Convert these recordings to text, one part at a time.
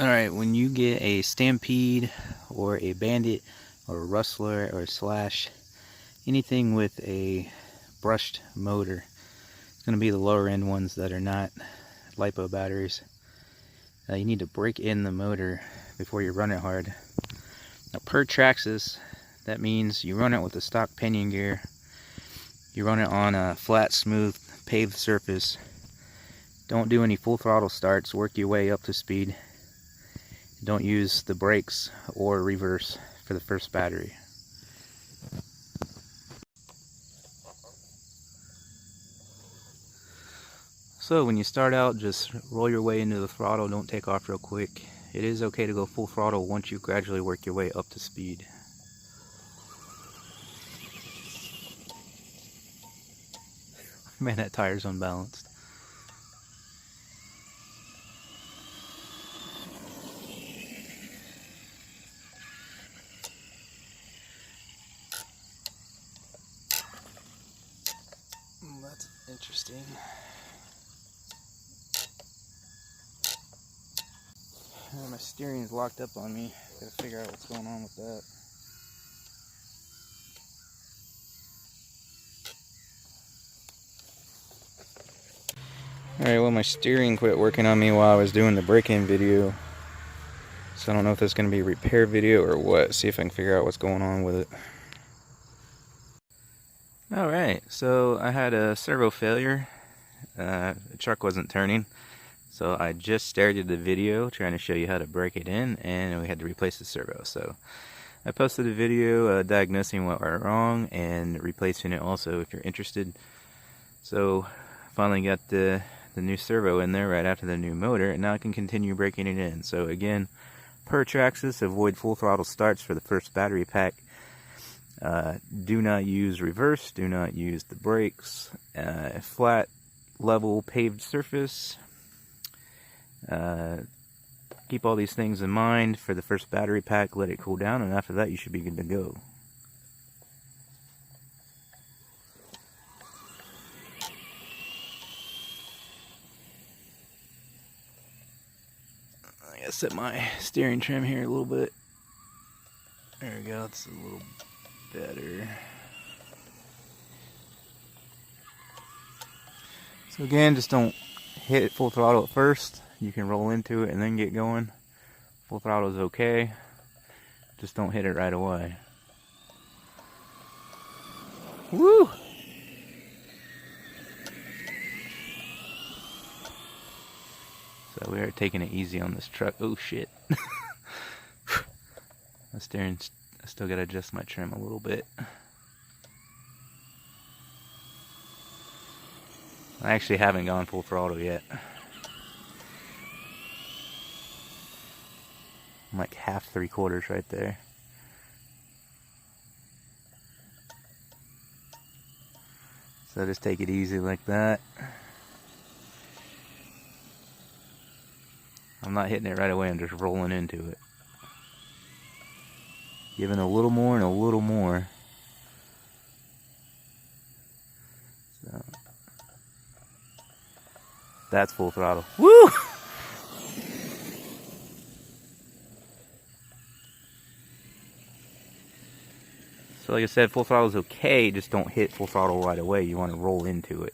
Alright, when you get a Stampede or a Bandit or a Rustler or a Slash, anything with a brushed motor, it's going to be the lower end ones that are not LiPo batteries. You need to break in the motor before you run it hard. Now per Traxxas, that means you run it with a stock pinion gear. You run it on a flat, smooth, paved surface. Don't do any full throttle starts, work your way up to speed. Don't use the brakes or reverse for the first battery. So when you start out, just roll your way into the throttle, don't take off real quick. It is okay to go full throttle once you gradually work your way up to speed. Man, that tire's unbalanced. That's interesting. My steering is locked up on me. Gotta figure out what's going on with that. Alright, well, my steering quit working on me while I was doing the break-in video. So I don't know if this is going to be a repair video or what. See if I can figure out what's going on with it. Alright, so I had a servo failure. The truck wasn't turning. So I just started the video trying to show you how to break it in, and we had to replace the servo. So I posted a video diagnosing what went wrong and replacing it also if you're interested. So finally got the new servo in there right after the new motor, and now I can continue breaking it in. So again, per Traxxas, avoid full throttle starts for the first battery pack. Do not use reverse, do not use the brakes. Flat, level, paved surface. Keep all these things in mind for the first battery pack, let it cool down, and after that you should be good to go. I gotta set my steering trim here a little bit. There we go, it's a little better. So again, just don't hit it full throttle at first. You can roll into it and then get going. Full throttle is okay. Just don't hit it right away. Woo! So we are taking it easy on this truck. Oh shit. My steering, I still gotta adjust my trim a little bit. I actually haven't gone full throttle yet. I'm like half, 3/4 right there. So just take it easy like that. I'm not hitting it right away, I'm just rolling into it. Giving a little more and a little more. So that's full throttle. Woo! So like I said, full throttle is okay, just don't hit full throttle right away. You want to roll into it.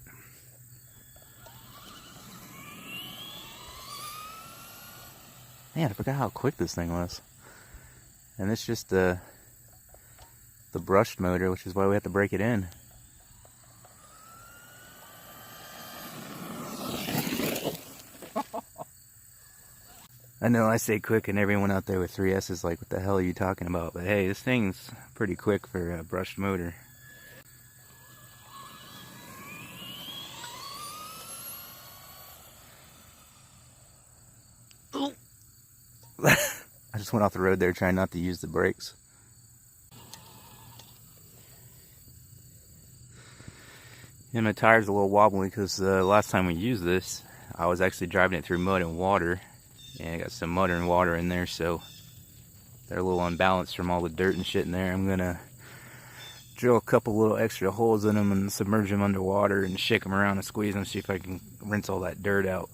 Man, I forgot how quick this thing was. And it's just the brushed motor, which is why we have to break it in. I know I say quick, and everyone out there with 3S is like, what the hell are you talking about? But hey, this thing's pretty quick for a brushed motor. I just went off the road there trying not to use the brakes. And my tire's a little wobbly because the last time we used this, I was actually driving it through mud and water. And I got some mud and water in there, so they're a little unbalanced from all the dirt and shit in there. I'm gonna drill a couple little extra holes in them and submerge them underwater and shake them around and squeeze them, see if I can rinse all that dirt out.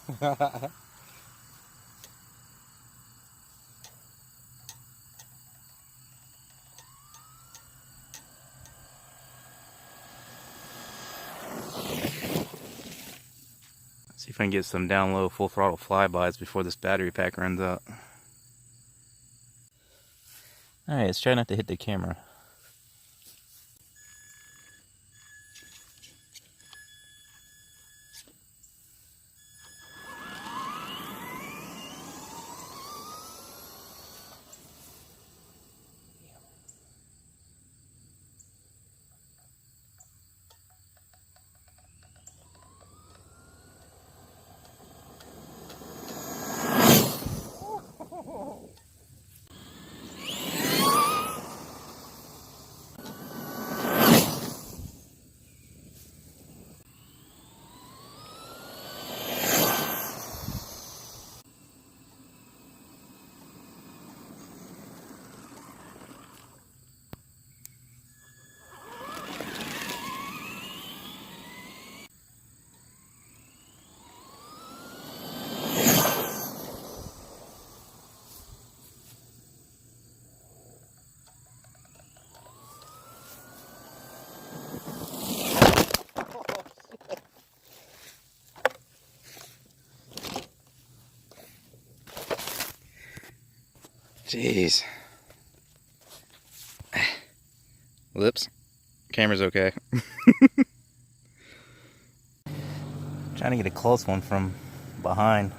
See if I can get some down low full throttle flybys before this battery pack runs out. Alright, let's try not to hit the camera. Jeez. Whoops. Camera's okay. Trying to get a close one from behind.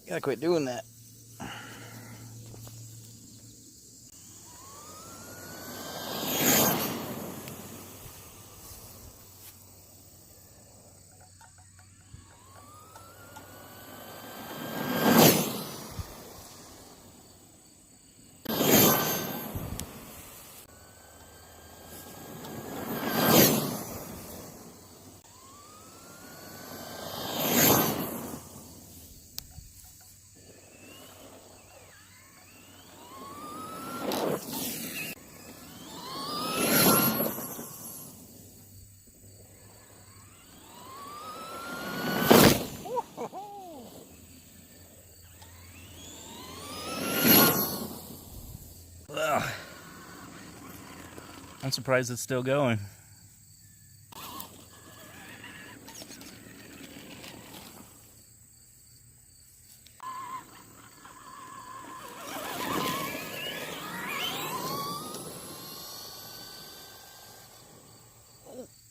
Gotta quit doing that. Well, I'm surprised it's still going.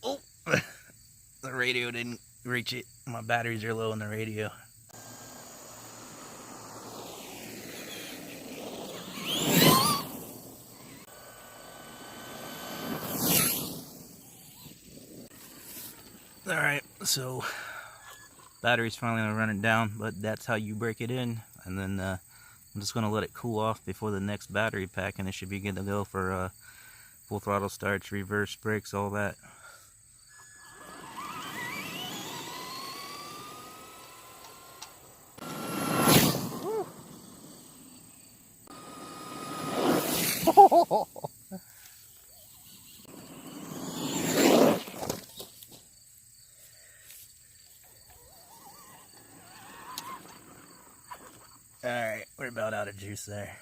Oh. The radio didn't reach it. My batteries are low in the radio. Alright, so battery's finally running down, but that's how you break it in. And then I'm just going to let it cool off before the next battery pack, and it should be good to go for full throttle starts, reverse brakes, all that. Alright, we're about out of juice there.